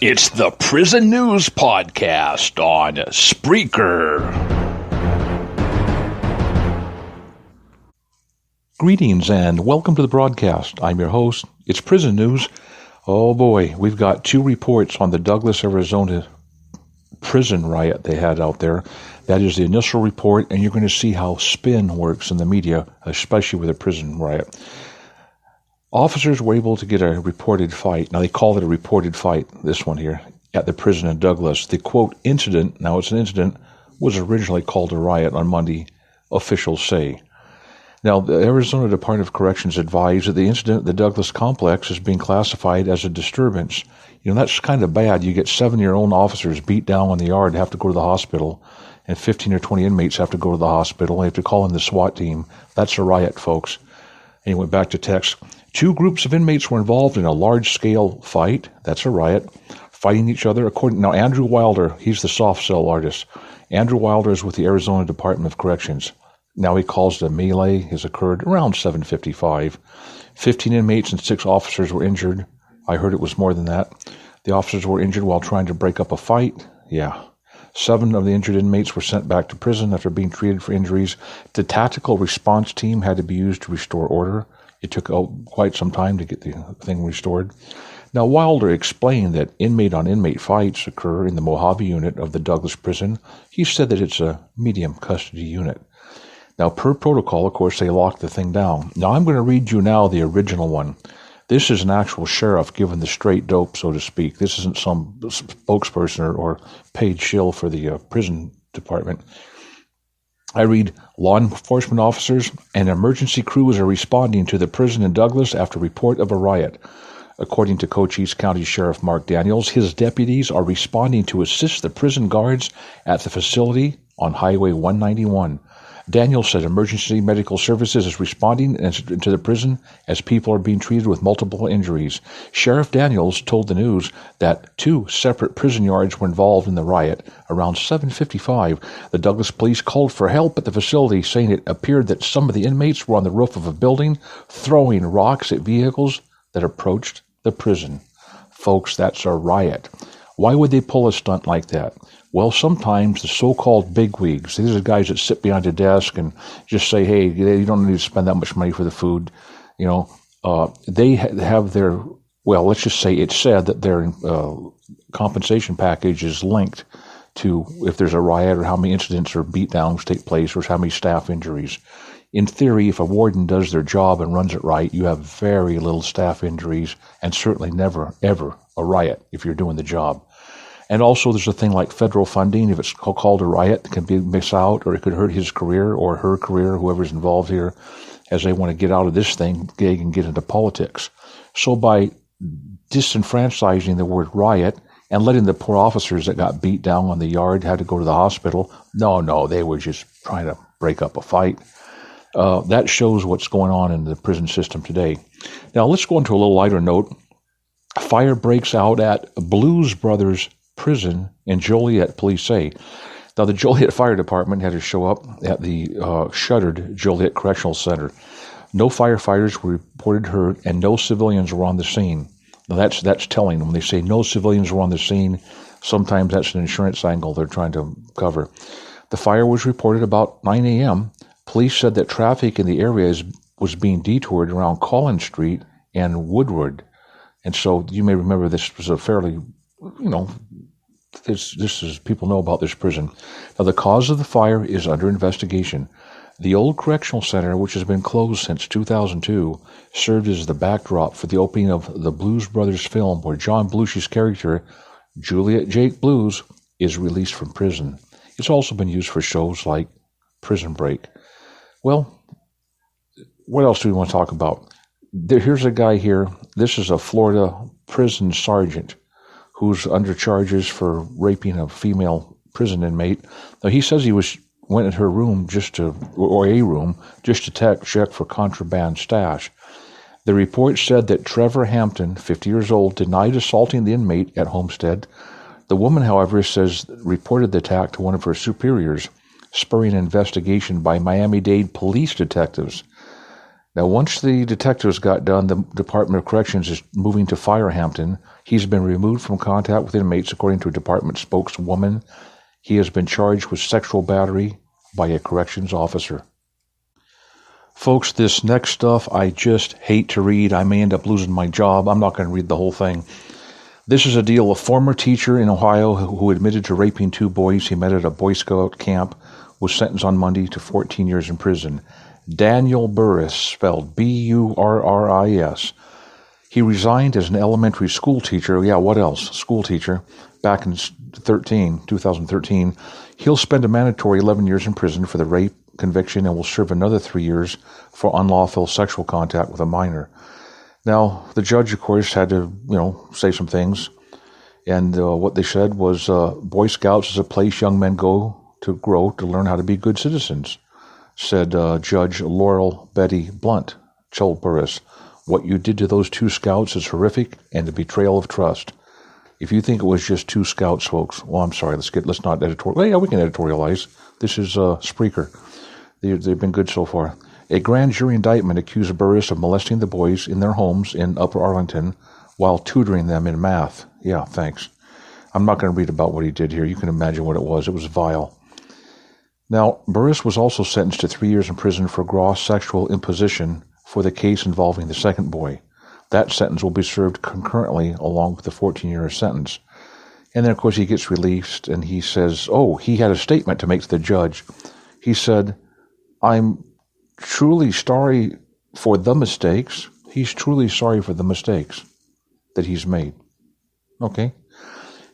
It's the Prison News Podcast on Spreaker. Greetings and welcome to the broadcast. I'm your host. It's Prison News. Oh boy, we've got two reports on the Douglas, Arizona prison riot they had out there. That is the initial report, and you're going to see how spin works in the media, especially with a prison riot. Officers were able to get a reported fight. Now, they call it a reported fight, this one here, at the prison in Douglas. The, quote, incident, now it's an incident, was originally called a riot on Monday, officials say. Now, the Arizona Department of Corrections advised that the incident at the Douglas complex is being classified as a disturbance. You know, that's kind of bad. You get 7 of your own officers beat down in the yard, have to go to the hospital, and 15 or 20 inmates have to go to the hospital. They have to call in the SWAT team. That's a riot, folks. Anyway, back to text. 2 groups of inmates were involved in a large-scale fight. That's a riot. Fighting each other. Now, Andrew Wilder, he's the soft cell artist. Andrew Wilder is with the Arizona Department of Corrections. Now he calls the melee has occurred around 7:55. 15 inmates and 6 officers were injured. I heard it was more than that. The officers were injured while trying to break up a fight. Yeah. 7 of the injured inmates were sent back to prison after being treated for injuries. The tactical response team had to be used to restore order. It took quite some time to get the thing restored. Now, Wilder explained that inmate-on-inmate fights occur in the Mojave unit of the Douglas prison. He said that it's a medium custody unit. Now, per protocol, of course, they locked the thing down. Now, I'm going to read you now the original one. This is an actual sheriff giving the straight dope, so to speak. This isn't some spokesperson or paid shill for the prison department. I read, law enforcement officers and emergency crews are responding to the prison in Douglas after report of a riot. According to Cochise County Sheriff Mark Daniels, his deputies are responding to assist the prison guards at the facility on Highway 191. Daniels said emergency medical services is responding to the prison as people are being treated with multiple injuries. Sheriff Daniels told the news that 2 separate prison yards were involved in the riot. Around 7:55, the Douglas police called for help at the facility, saying it appeared that some of the inmates were on the roof of a building throwing rocks at vehicles that approached the prison. Folks, that's a riot. Why would they pull a stunt like that? Well, sometimes the so-called bigwigs, these are guys that sit behind a desk and just say, hey, you don't need to spend that much money for the food. You know, they have their, well, let's just say it's said that their compensation package is linked to if there's a riot or how many incidents or beatdowns take place or how many staff injuries. In theory, if a warden does their job and runs it right, you have very little staff injuries and certainly never, ever a riot if you're doing the job. And also there's a thing like federal funding. If it's called a riot, it can be missed out or it could hurt his career or her career, whoever's involved here, as they want to get out of this thing, they can get into politics. So by disenfranchising the word riot and letting the poor officers that got beat down on the yard had to go to the hospital, no, they were just trying to break up a fight. That shows what's going on in the prison system today. Now let's go into a little lighter note. Fire breaks out at Blues Brothers prison in Joliet, police say. Now, the Joliet Fire Department had to show up at the shuttered Joliet Correctional Center. No firefighters were reported hurt, and no civilians were on the scene. Now, that's telling. When they say no civilians were on the scene, sometimes that's an insurance angle they're trying to cover. The fire was reported about 9 a.m. Police said that traffic in the area was being detoured around Collins Street and Woodward. And so you may remember this was a fairly, this is, people know about this prison. Now, the cause of the fire is under investigation. The old correctional center, which has been closed since 2002, served as the backdrop for the opening of the Blues Brothers film, where John Belushi's character, Juliet Jake Blues, is released from prison. It's also been used for shows like Prison Break. Well, what else do we want to talk about? Here's a guy here. This is a Florida prison sergeant who's under charges for raping a female prison inmate. Now, he says he went in her room just to check for contraband stash. The report said that Trevor Hampton, 50 years old, denied assaulting the inmate at Homestead. The woman, however, reported the attack to one of her superiors, spurring an investigation by Miami-Dade police detectives. Now, once the detectives got done, the Department of Corrections is moving to Firehampton. He's been removed from contact with inmates, according to a department spokeswoman. He has been charged with sexual battery by a corrections officer. Folks, this next stuff I just hate to read. I may end up losing my job. I'm not going to read the whole thing. This is a deal. A former teacher in Ohio who admitted to raping 2 boys he met at a Boy Scout camp was sentenced on Monday to 14 years in prison. Daniel Burris, spelled Burris. He resigned as an elementary school teacher. Yeah, what else? School teacher. Back in 2013. He'll spend a mandatory 11 years in prison for the rape conviction and will serve another 3 years for unlawful sexual contact with a minor. Now, the judge, of course, had to, say some things. And what they said was Boy Scouts is a place young men go to grow to learn how to be good citizens, said Judge Laurel Betty Blunt. Told Burris, what you did to those 2 scouts is horrific and a betrayal of trust. If you think it was just 2 scouts, folks, well, I'm sorry, let's not editorialize. Well, yeah, we can editorialize. This is Spreaker. They've been good so far. A grand jury indictment accused Burris of molesting the boys in their homes in Upper Arlington while tutoring them in math. Yeah, thanks. I'm not going to read about what he did here. You can imagine what it was. It was vile. Now, Burris was also sentenced to 3 years in prison for gross sexual imposition for the case involving the second boy. That sentence will be served concurrently along with the 14-year sentence. And then, of course, he gets released, and he says, he had a statement to make to the judge. He said, I'm truly sorry for the mistakes. He's truly sorry for the mistakes that he's made. Okay.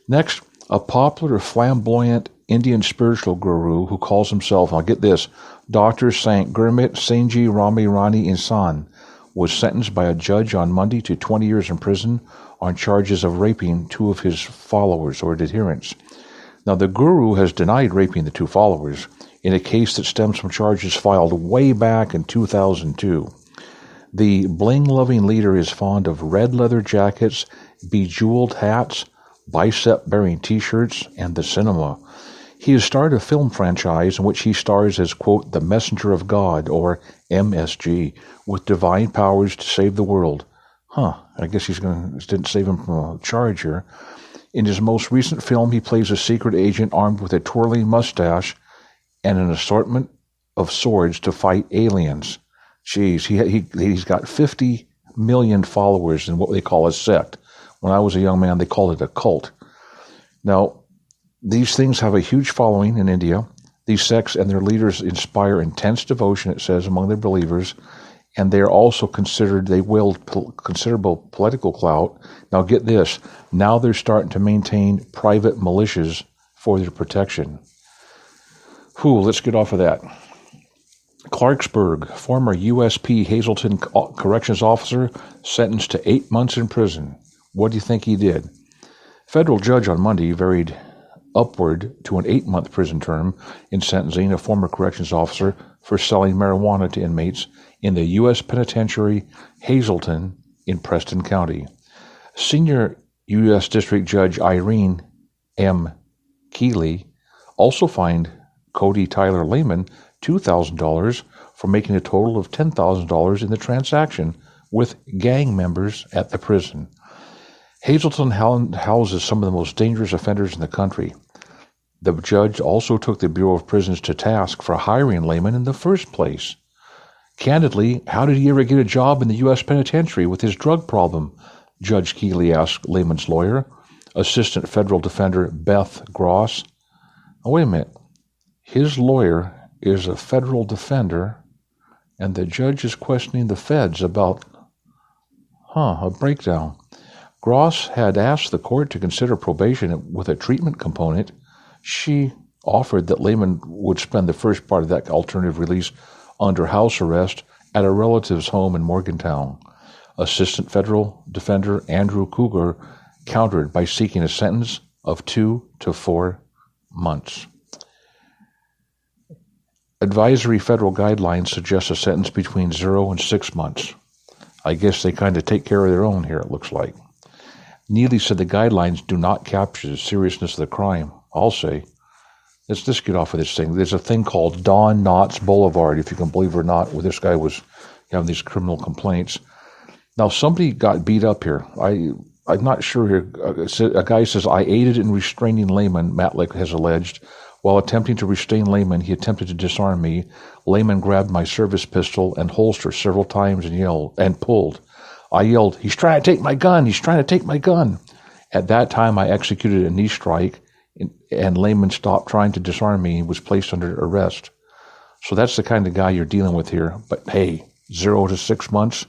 Next, a popular flamboyant Indian spiritual guru who calls himself, I'll get this, Dr. Saint Gurmit Singhji Rami Rani Insan, was sentenced by a judge on Monday to 20 years in prison on charges of raping 2 of his followers or adherents. Now, the guru has denied raping the 2 followers in a case that stems from charges filed way back in 2002. The bling-loving leader is fond of red leather jackets, bejeweled hats, bicep-bearing T-shirts, and the cinema. He has started a film franchise in which he stars as, quote, the Messenger of God, or MSG, with divine powers to save the world. I guess didn't save him from a charge here. In his most recent film, he plays a secret agent armed with a twirling mustache and an assortment of swords to fight aliens. Jeez, he's got 50 million followers in what they call a sect. When I was a young man, they called it a cult. Now, these things have a huge following in India. These sects and their leaders inspire intense devotion, it says, among their believers, and they are also they wield considerable political clout. Now, get this. Now they're starting to maintain private militias for their protection. Let's get off of that. Clarksburg, former USP Hazleton corrections officer, sentenced to 8 months in prison. What do you think he did? Federal judge on Monday varied upward to an 8-month prison term in sentencing a former corrections officer for selling marijuana to inmates in the U.S. Penitentiary Hazleton in Preston County. Senior U.S. District Judge Irene M. Keeley also fined Cody Tyler Lehman $2,000 for making a total of $10,000 in the transaction with gang members at the prison. Hazleton houses some of the most dangerous offenders in the country. The judge also took the Bureau of Prisons to task for hiring Lehman in the first place. Candidly, how did he ever get a job in the U.S. Penitentiary with his drug problem? Judge Keeley asked Lehman's lawyer, Assistant Federal Defender Beth Gross. Wait a minute. His lawyer is a federal defender, and the judge is questioning the feds about, a breakdown. Gross had asked the court to consider probation with a treatment component. She offered that Lehman would spend the first part of that alternative release under house arrest at a relative's home in Morgantown. Assistant Federal Defender Andrew Cougar countered by seeking a sentence of 2 to 4 months. Advisory federal guidelines suggest a sentence between 0 and 6 months. I guess they kind of take care of their own here, it looks like. Neely said the guidelines do not capture the seriousness of the crime. I'll say, let's just get off of this thing. There's a thing called Don Knotts Boulevard, if you can believe it or not, where this guy was, having these criminal complaints. Now, somebody got beat up here. I'm not sure here. A guy says, I aided in restraining Lehman, Matlick has alleged. While attempting to restrain Lehman, he attempted to disarm me. Lehman grabbed my service pistol and holster several times and pulled. I yelled, he's trying to take my gun. He's trying to take my gun. At that time, I executed a knee strike, and Lehman stopped trying to disarm me and was placed under arrest. So that's the kind of guy you're dealing with here. But hey, 0 to 6 months,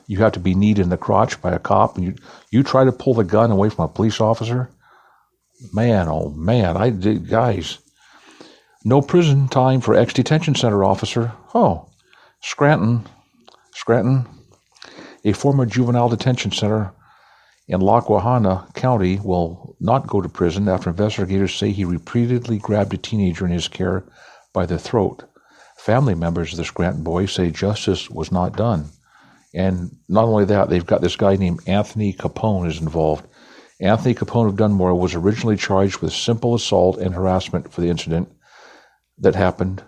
you have to be kneed in the crotch by a cop, and you try to pull the gun away from a police officer? Man, oh man, guys. No prison time for ex-detention center officer. Oh, Scranton. A former juvenile detention center in Lackawanna County will not go to prison after investigators say he repeatedly grabbed a teenager in his care by the throat. Family members of the Scranton boy say justice was not done. And not only that, they've got this guy named Anthony Capone is involved. Anthony Capone of Dunmore was originally charged with simple assault and harassment for the incident that happened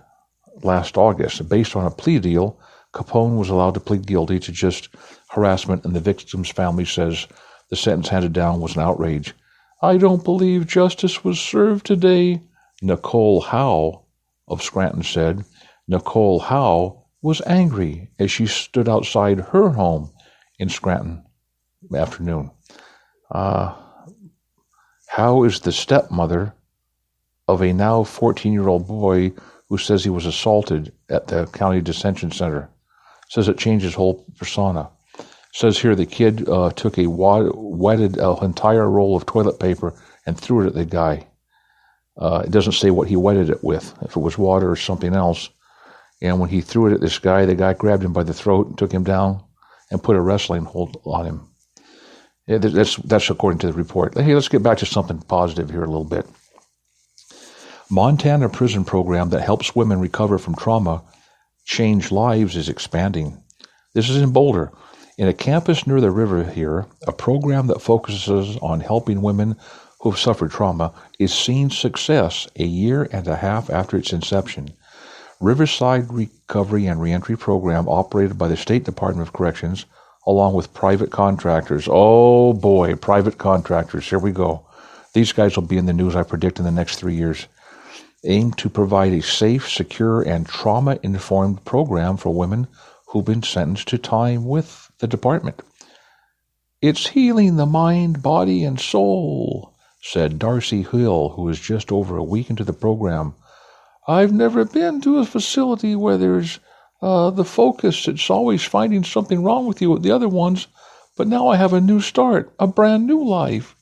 last August. Based on a plea deal, Capone was allowed to plead guilty to just harassment, and the victim's family says the sentence handed down was an outrage. I don't believe justice was served today, Nicole Howe of Scranton said. Nicole Howe was angry as she stood outside her home in Scranton afternoon. Howe is the stepmother of a now 14-year-old boy who says he was assaulted at the county detention center. Says it changed his whole persona. Says here the kid took wetted an entire roll of toilet paper and threw it at the guy. It doesn't say what he wetted it with, if it was water or something else. And when he threw it at this guy, the guy grabbed him by the throat and took him down and put a wrestling hold on him. Yeah, that's according to the report. Hey, let's get back to something positive here a little bit. Montana prison program that helps women recover from trauma, change lives, is expanding. This is in Boulder. In a campus near the river here, a program that focuses on helping women who have suffered trauma is seeing success a year and a half after its inception. Riverside Recovery and Reentry Program, operated by the State Department of Corrections, along with private contractors. Oh boy, private contractors, here we go. These guys will be in the news, I predict, in the next 3 years. Aim to provide a safe, secure, and trauma-informed program for women who've been sentenced to time with the department. It's healing the mind, body, and soul, said Darcy Hill, who is just over a week into the program. I've never been to a facility where there's the focus. It's always finding something wrong with you with the other ones, but now I have a new start, a brand new life.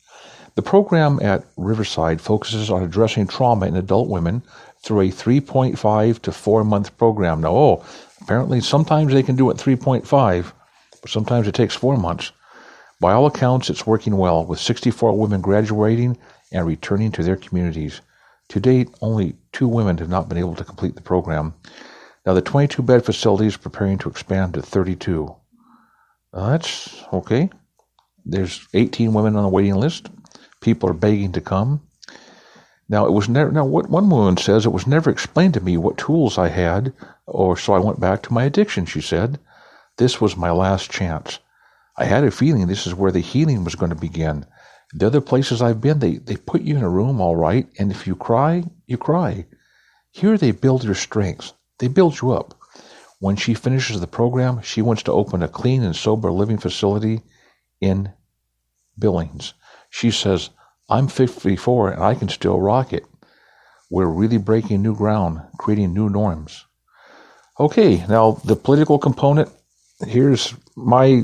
The program at Riverside focuses on addressing trauma in adult women through a 3.5 to 4 month program. Now, apparently sometimes they can do it 3.5, but sometimes it takes 4 months. By all accounts, it's working well, with 64 women graduating and returning to their communities. To date, only 2 women have not been able to complete the program. Now, the 22-bed facility is preparing to expand to 32. That's okay. There's 18 women on the waiting list. People are begging to come. Now, what one woman says, it was never explained to me what tools I had, so I went back to my addiction, she said. This was my last chance. I had a feeling this is where the healing was going to begin. The other places I've been, they put you in a room, all right, and if you cry, you cry. Here they build your strength. They build you up. When she finishes the program, she wants to open a clean and sober living facility in Billings. She says, I'm 54 and I can still rock it. We're really breaking new ground, creating new norms. Okay, now the political component, here's my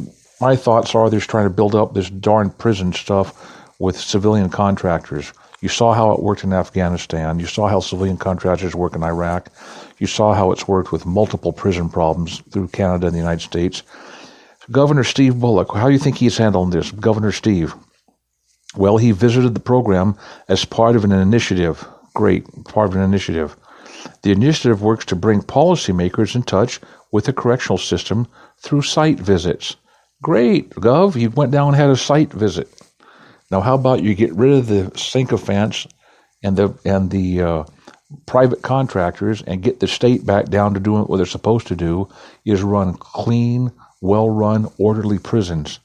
thoughts are they're trying to build up this darn prison stuff with civilian contractors. You saw how it worked in Afghanistan. You saw how civilian contractors work in Iraq. You saw how it's worked with multiple prison problems through Canada and the United States. Governor Steve Bullock, how do you think he's handling this? Governor Steve. Well, he visited the program as part of an initiative. Great, part of an initiative. The initiative works to bring policymakers in touch with the correctional system through site visits. Great, Gov, you went down and had a site visit. Now, how about you get rid of the sycophants and the private contractors and get the state back down to doing what they're supposed to do, is run clean, well-run, orderly prisons.